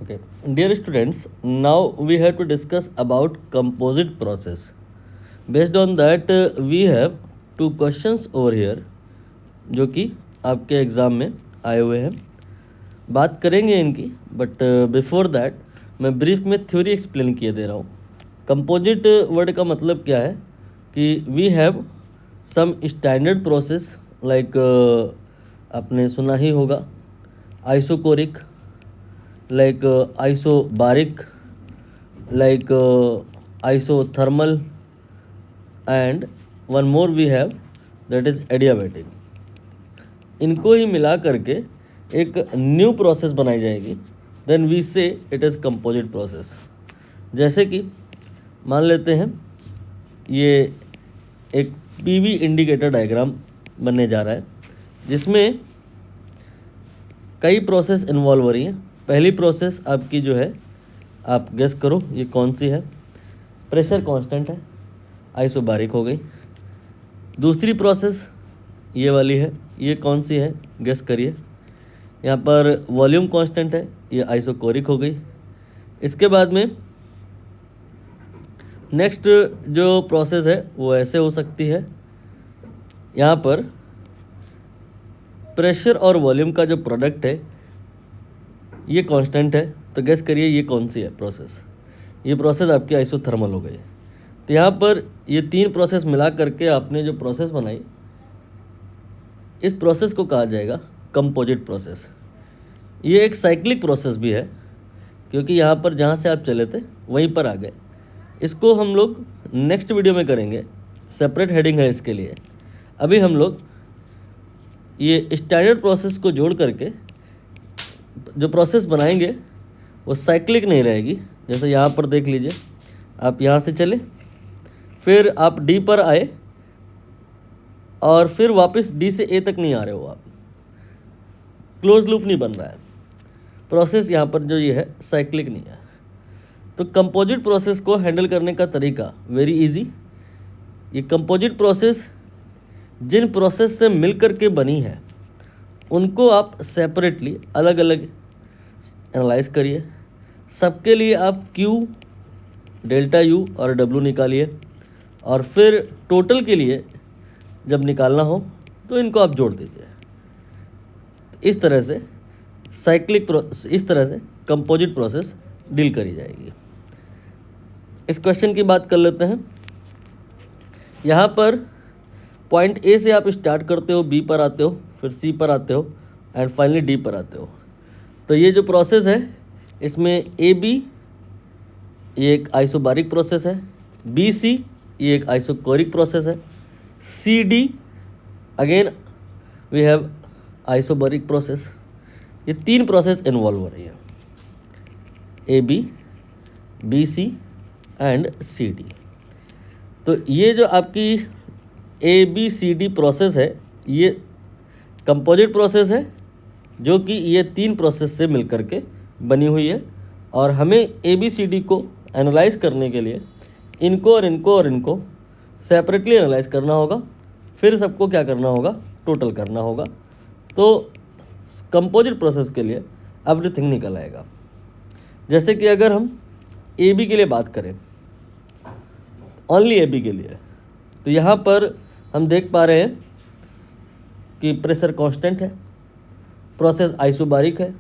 Okay, dear students, now we have to discuss about composite process. Based on that, we have two questions over here, जो कि आपके exam में आए हुए हैं. बात करेंगे इनकी, बट बिफोर दैट मैं ब्रीफ में थ्योरी एक्सप्लेन किए दे रहा हूँ. कंपोजिट वर्ड का मतलब क्या है कि we have some standard process like आपने सुना ही होगा isochoric, like isobaric, like isothermal, and one more we have that is adiabatic. इनको ही मिला करके एक न्यू प्रोसेस बनाई जाएगी, देन वी से इट इज़ कंपोजिट प्रोसेस. जैसे कि मान लेते हैं ये एक पीवी इंडिकेटर डायग्राम बनने जा रहा है जिसमें कई प्रोसेस इन्वॉल्व हो रही हैं. पहली प्रोसेस आपकी जो है, आप गेस करो ये कौन सी है. प्रेशर कांस्टेंट है, आइसोबारिक हो गई. दूसरी प्रोसेस ये वाली है, ये कौन सी है गेस करिए. यहाँ पर वॉल्यूम कांस्टेंट है, ये आइसोकोरिक हो गई. इसके बाद में नेक्स्ट जो प्रोसेस है वो ऐसे हो सकती है. यहाँ पर प्रेशर और वॉल्यूम का जो प्रोडक्ट है ये कांस्टेंट है, तो गेस करिए ये कौन सी है प्रोसेस. ये प्रोसेस आपकी आइसोथर्मल हो गई. तो यहाँ पर ये तीन प्रोसेस मिला करके आपने जो प्रोसेस बनाई, इस प्रोसेस को कहा जाएगा कंपोजिट प्रोसेस. ये एक साइक्लिक प्रोसेस भी है क्योंकि यहाँ पर जहाँ से आप चले थे वहीं पर आ गए. इसको हम लोग नेक्स्ट वीडियो में करेंगे, सेपरेट हेडिंग है इसके लिए. अभी हम लोग ये स्टैंडर्ड प्रोसेस को जोड़ करके जो प्रोसेस बनाएंगे वो साइक्लिक नहीं रहेगी. जैसे यहाँ पर देख लीजिए, आप यहाँ से चले, फिर आप डी पर आए और फिर वापस डी से ए तक नहीं आ रहे हो आप. क्लोज लूप नहीं बन रहा है प्रोसेस. यहाँ पर जो ये है साइक्लिक नहीं है. तो कंपोजिट प्रोसेस को हैंडल करने का तरीका वेरी इजी. ये कंपोजिट प्रोसेस जिन प्रोसेस से मिलकर के बनी है उनको आप सेपरेटली अलग अलग एनालाइज करिए. सबके लिए आप Q, डेल्टा U और W निकालिए और फिर टोटल के लिए जब निकालना हो तो इनको आप जोड़ दीजिए. इस तरह से इस तरह से कंपोजिट प्रोसेस डील करी जाएगी. इस क्वेश्चन की बात कर लेते हैं. यहाँ पर पॉइंट ए से आप स्टार्ट करते हो, बी पर आते हो, फिर सी पर आते हो एंड फाइनली डी पर आते हो. तो ये जो प्रोसेस है इसमें ए बी ये एक आइसोबारिक प्रोसेस है, बी सी ये एक आइसोकोरिक प्रोसेस है, C D again we have isobaric process. ये तीन प्रोसेस इन्वॉल्व हो रही है, A B C and C D. तो ये जो आपकी A B C D process है ये कंपोजिट प्रोसेस है जो कि ये तीन प्रोसेस से मिलकर के बनी हुई है. और हमें ए बी सी डी को एनालाइज करने के लिए इनको और इनको सेपरेटली एनालाइज करना होगा, फिर सबको क्या करना होगा, टोटल करना होगा. तो कंपोजिट प्रोसेस के लिए एवरीथिंग निकल आएगा. जैसे कि अगर हम ए बी के लिए बात करें, ओनली ए बी के लिए, तो यहाँ पर हम देख पा रहे हैं कि प्रेशर कांस्टेंट है, प्रोसेस आइसोबारिक है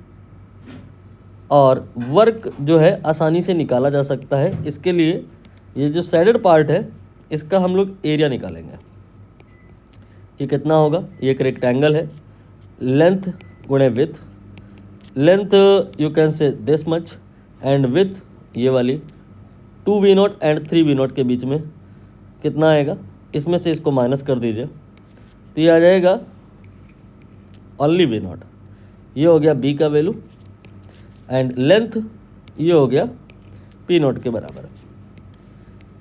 और वर्क जो है आसानी से निकाला जा सकता है. इसके लिए ये जो साइडेड पार्ट है इसका हम लोग एरिया निकालेंगे. ये कितना होगा, ये एक रेक्टेंगल है, लेंथ गुणे with. Length you can say this much and with ये वाली 2V0 एंड 3V0 के बीच में कितना आएगा, इसमें से इसको माइनस कर दीजिए तो ये आ जाएगा ओनली V0. ये हो गया B का वैल्यू एंड लेंथ ये हो गया P0 के बराबर.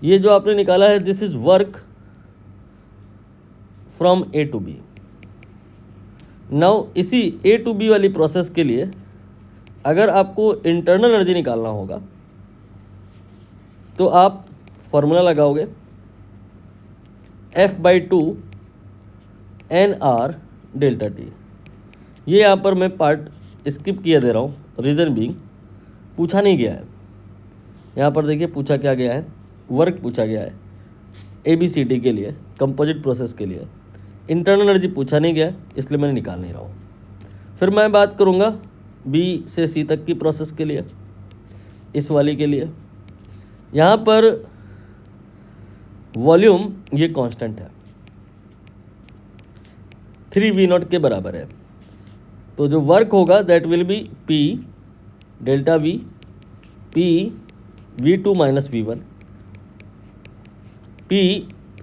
ये जो आपने निकाला है this is work from A to B. Now इसी A टू B वाली प्रोसेस के लिए अगर आपको इंटरनल एनर्जी निकालना होगा तो आप फॉर्मूला लगाओगे F/2 NR डेल्टा T. ये यहाँ पर मैं पार्ट स्किप किया दे रहा हूँ, रीज़न बीइंग पूछा नहीं गया है। यहाँ पर देखिए पूछा क्या गया है, वर्क पूछा गया है ABCD के लिए, कंपोजिट प्रोसेस के लिए। इंटरनल एनर्जी पूछा नहीं गया, इसलिए मैंने निकाल नहीं रहा हूँ। फिर मैं बात करूँगा B से C तक की प्रोसेस के लिए, इस वाली के लिए। यहाँ पर वॉल्यूम ये कांस्टेंट है, 3V0 के बराबर है। तो जो वर्क होगा that will be P delta V P V2 minus V1। P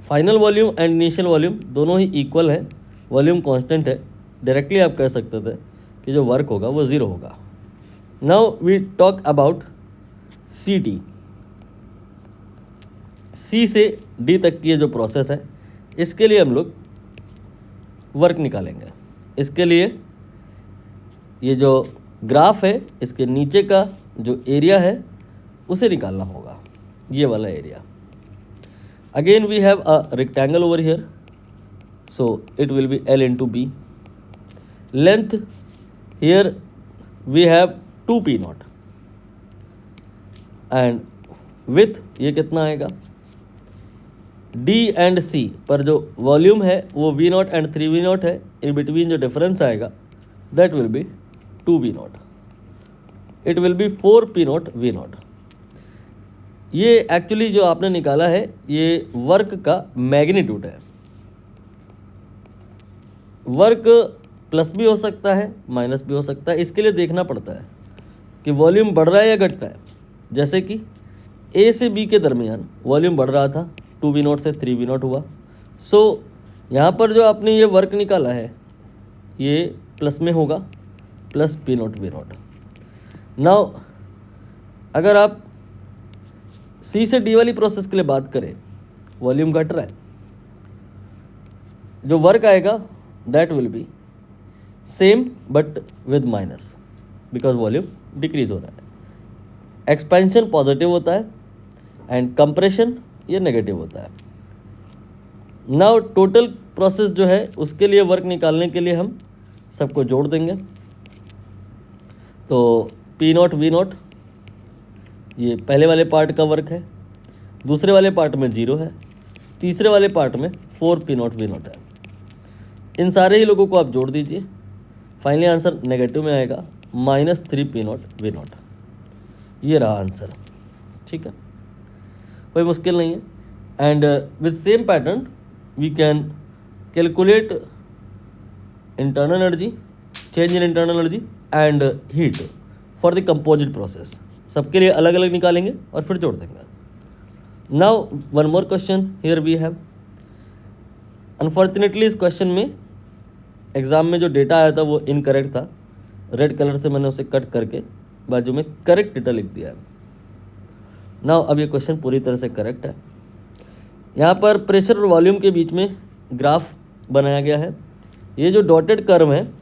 final volume and initial volume दोनों ही इक्वल है, वॉल्यूम कांस्टेंट है। डायरेक्टली आप कह सकते थे कि जो वर्क होगा वो 0 होगा। Now we talk about CD। C से D तक की ये जो प्रोसेस है, इसके लिए हम लोग वर्क निकालेंगे। इसके लिए ये जो ग्राफ है, इसके नीचे का जो एरिया है उसे निकालना होगा, ये वाला area. Again we have a rectangle over here, so it will be L into B। Length here we have 2P0 and with ये कितना आएगा, D एंड C पर जो वॉल्यूम है वो V0 एंड 3V0 है, इन बिटवीन जो difference आएगा that will be 2V0। It will B 4P0 V0। ये एक्चुअली जो आपने निकाला है ये वर्क का मैग्नीट्यूड है। वर्क प्लस भी हो सकता है, माइनस भी हो सकता है। इसके लिए देखना पड़ता है कि वॉल्यूम बढ़ रहा है या घट रहा है। जैसे कि A से B के दरमियान वॉल्यूम बढ़ रहा था, 2V0 से 3V0 हुआ। सो यहाँ पर जो आपने ये वर्क निकाला है ये प्लस में होगा, प्लस P0 V0। नाउ अगर आप C से D वाली प्रोसेस के लिए बात करें, वॉल्यूम घट रहा है, जो वर्क आएगा that will be same but with minus, because volume decrease हो रहा है। एक्सपेंशन पॉजिटिव होता है एंड कंप्रेशन ये नेगेटिव होता है। नाउ टोटल प्रोसेस जो है उसके लिए वर्क निकालने के लिए हम सबको जोड़ देंगे। तो P0 V0 ये पहले वाले पार्ट का वर्क है, दूसरे वाले पार्ट में 0 है, तीसरे वाले पार्ट में 4P0 V0 है। इन सारे ही लोगों को आप जोड़ दीजिए, फाइनली आंसर नेगेटिव में आएगा -3P0 V0। ये रहा आंसर, ठीक है, कोई मुश्किल नहीं है। And with same pattern we can calculate internal energy, change in internal energy and heat for the composite process. सबके लिए अलग अलग निकालेंगे और फिर जोड़ देंगे। Now one more question here we have. Unfortunately इस क्वेश्चन में एग्ज़ाम में जो डेटा आया था वो इनकरेक्ट था। रेड कलर से मैंने उसे कट करके बाजू में करेक्ट डेटा लिख दिया है। नाउ अब ये क्वेश्चन पूरी तरह से करेक्ट है। यहाँ पर प्रेशर और वॉल्यूम के बीच में ग्राफ बनाया गया है। ये जो डॉटेड कर्व हैं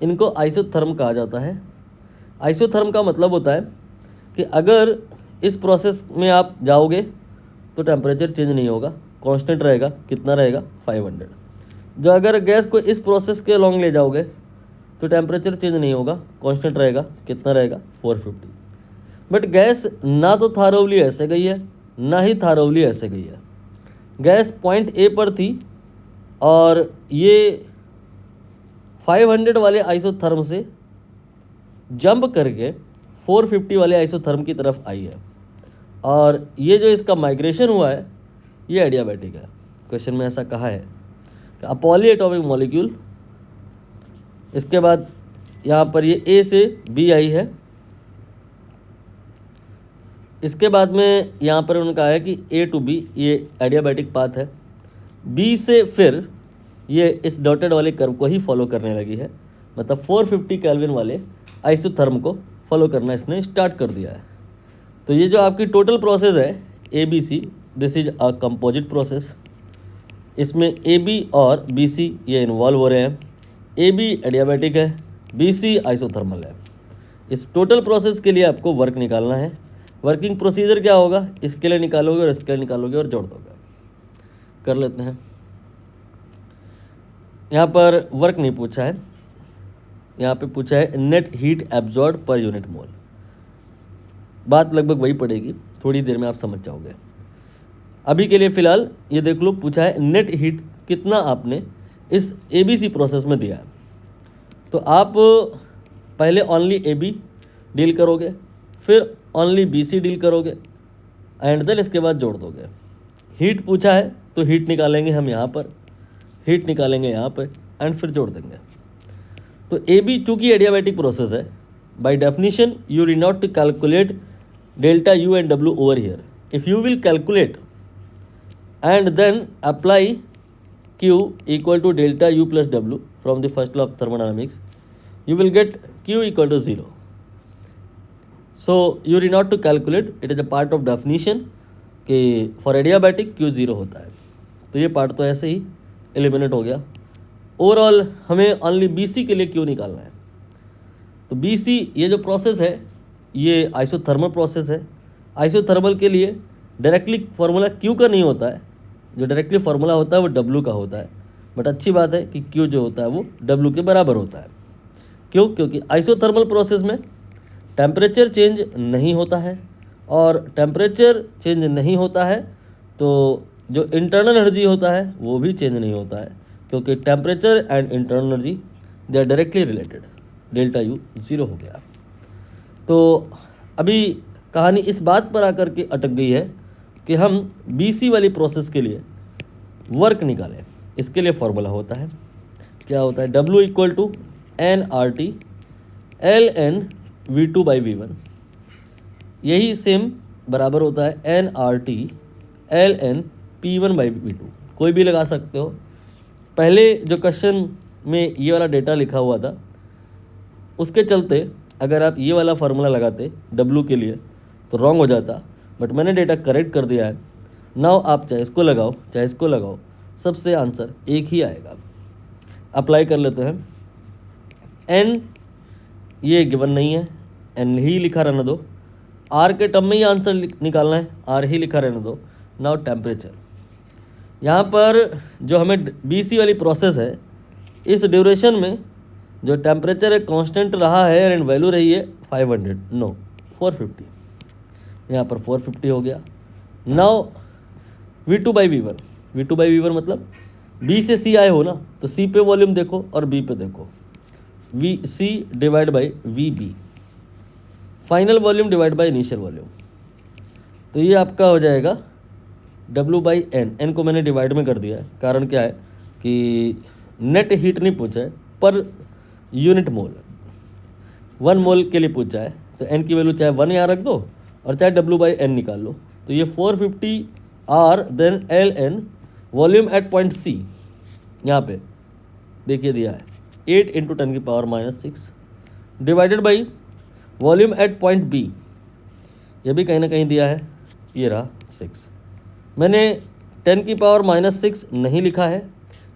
इनको आइसोथर्म कहा जाता है। आइसोथर्म का मतलब होता है कि अगर इस प्रोसेस में आप जाओगे तो टेम्परेचर चेंज नहीं होगा, कांस्टेंट रहेगा। कितना रहेगा, 500। जो अगर गैस को इस प्रोसेस के अलॉन्ग ले जाओगे तो टेम्परेचर चेंज नहीं होगा, कांस्टेंट रहेगा। कितना रहेगा, 450। बट गैस ना तो थारोवली ऐसे गई है ना ही थारोवली ऐसे गई है। गैस पॉइंट ए पर थी और ये 500 वाले आइसोथर्म से जंप करके 450 वाले आइसोथर्म की तरफ आई है। और ये जो इसका माइग्रेशन हुआ है ये एडियाबैटिक है। क्वेश्चन में ऐसा कहा है कि अ पॉलीएटॉमिक मॉलिक्यूल, इसके बाद यहाँ पर ये ए से बी आई है। इसके बाद में यहाँ पर उन्होंने कहा है कि ए टू बी ये एडियाबैटिक पाथ है। बी से फिर ये इस डॉटेड वाले कर्व को ही फॉलो करने लगी है, मतलब 450 केल्विन वाले आइसोथर्म को फॉलो करना इसने स्टार्ट कर दिया है। तो ये जो आपकी टोटल प्रोसेस है ABC, this is a composite process. इसमें AB और BC ये इन्वॉल्व हो रहे हैं। AB एडियाबैटिक है, BC आइसोथर्मल है। इस टोटल प्रोसेस के लिए आपको वर्क निकालना है। वर्किंग प्रोसीजर क्या होगा, इसके लिए निकालोगे और इसके लिए निकालोगे और जोड़ दोगे। कर लेते हैं। यहाँ पर वर्क नहीं पूछा है, यहाँ पे पूछा है net heat absorb per unit mole. बात लगभग वही पड़ेगी, थोड़ी देर में आप समझ जाओगे। अभी के लिए फ़िलहाल ये देख लो, पूछा है नेट हीट कितना आपने इस ABC प्रोसेस में दिया है। तो आप पहले ओनली AB डील करोगे, फिर ओनली BC डील करोगे एंड देन इसके बाद जोड़ दोगे। हीट पूछा है तो हीट निकालेंगे हम यहाँ पर, हीट निकालेंगे यहाँ पर एंड फिर जोड़ देंगे। तो AB चूँकि एडियाबैटिक प्रोसेस है, by definition you need not to calculate delta U and W over here. If you will calculate and then apply Q equal to delta U plus W from the first law of thermodynamics, you will get Q equal to 0. So you need not to calculate, it is a part of definition कि for adiabatic Q 0 होता है। तो ये part तो ऐसे ही eliminate हो गया। Overall हमें ओनली BC के लिए Q निकालना है। तो BC ये जो प्रोसेस है ये आइसोथर्मल प्रोसेस है। आइसोथर्मल के लिए डायरेक्टली फार्मूला Q का नहीं होता है, जो डायरेक्टली फार्मूला होता है वो W का होता है। बट अच्छी बात है कि Q जो होता है वो W के बराबर होता है। क्यों? क्योंकि आइसोथर्मल प्रोसेस में टेम्परेचर चेंज नहीं होता है, और टेम्परेचर चेंज नहीं होता है तो जो इंटरनल एनर्जी होता है वो भी चेंज नहीं होता है, क्योंकि temperature and internal energy they are directly related. Delta U 0 हो गया। तो अभी कहानी इस बात पर आकर के अटक गई है कि हम BC वाली प्रोसेस के लिए वर्क निकालें। इसके लिए फॉर्मूला होता है, क्या होता है, W equal to nRT ln V2 by V1। यही सेम बराबर होता है nRT ln P1 by V2। कोई भी लगा सकते हो। पहले जो क्वेश्चन में ये वाला डेटा लिखा हुआ था उसके चलते अगर आप ये वाला फार्मूला लगाते W के लिए तो रॉन्ग हो जाता, बट मैंने डेटा करेक्ट कर दिया है। नाउ आप चाहे इसको लगाओ चाहे इसको लगाओ, सबसे आंसर एक ही आएगा। अप्लाई कर लेते हैं। N ये गिवन नहीं है, N ही लिखा रहने दो। R के टर्म में ही आंसर निकालना है, R ही लिखा रहने दो। नाउ टेम्परेचर, यहाँ पर जो हमें BC वाली प्रोसेस है इस ड्यूरेशन में जो टेम्परेचर है कांस्टेंट रहा है एंड वैल्यू रही है 500, नो 450। यहाँ पर 450 हो गया। Now V2 by V1, V2 by V1 मतलब B से C आए हो ना, तो C पे वॉल्यूम देखो और B पे देखो, VC divide by VB, final volume divide by initial volume. तो ये आपका हो जाएगा W बाई N को मैंने डिवाइड में कर दिया है। कारण क्या है कि नेट हीट नहीं पूछा है पर यूनिट मोल, 1 मोल के लिए पूछा है। तो N की वैल्यू चाहे 1 यहाँ रख दो और चाहे W बाई N निकाल लो। तो ये 450 R then ln volume at point C, यहाँ पे देखिए दिया है 8 इंटू 10 की power -6 divided by volume at point B, ये भी कहीं ना कहीं दिया है, ये रहा 6। मैंने 10 की पावर -6 नहीं लिखा है,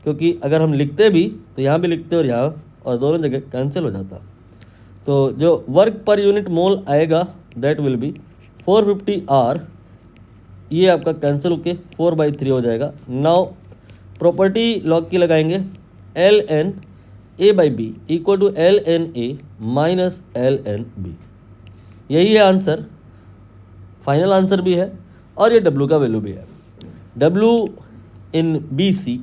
क्योंकि अगर हम लिखते भी तो यहाँ भी लिखते और यहाँ, और दोनों जगह कैंसिल हो जाता। तो जो वर्क पर यूनिट मोल आएगा दैट विल बी 450 R, ये आपका कैंसिल होके 4/3 हो जाएगा। नाउ प्रॉपर्टी लॉग की लगाएंगे, ln A by B equal to ln A minus ln B। यही है आंसर, फाइनल आंसर भी है और ये W का वैल्यू भी है। W in BC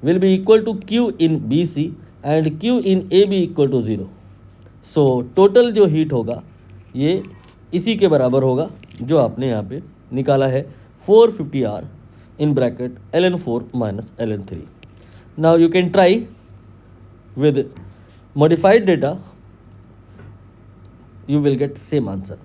will be equal to Q in BC and Q in AB equal to 0। So total जो हीट होगा ये इसी के बराबर होगा जो आपने यहाँ पे निकाला है, 450 R in bracket ln4 minus ln3. Now you can try with modified data, you will get same answer.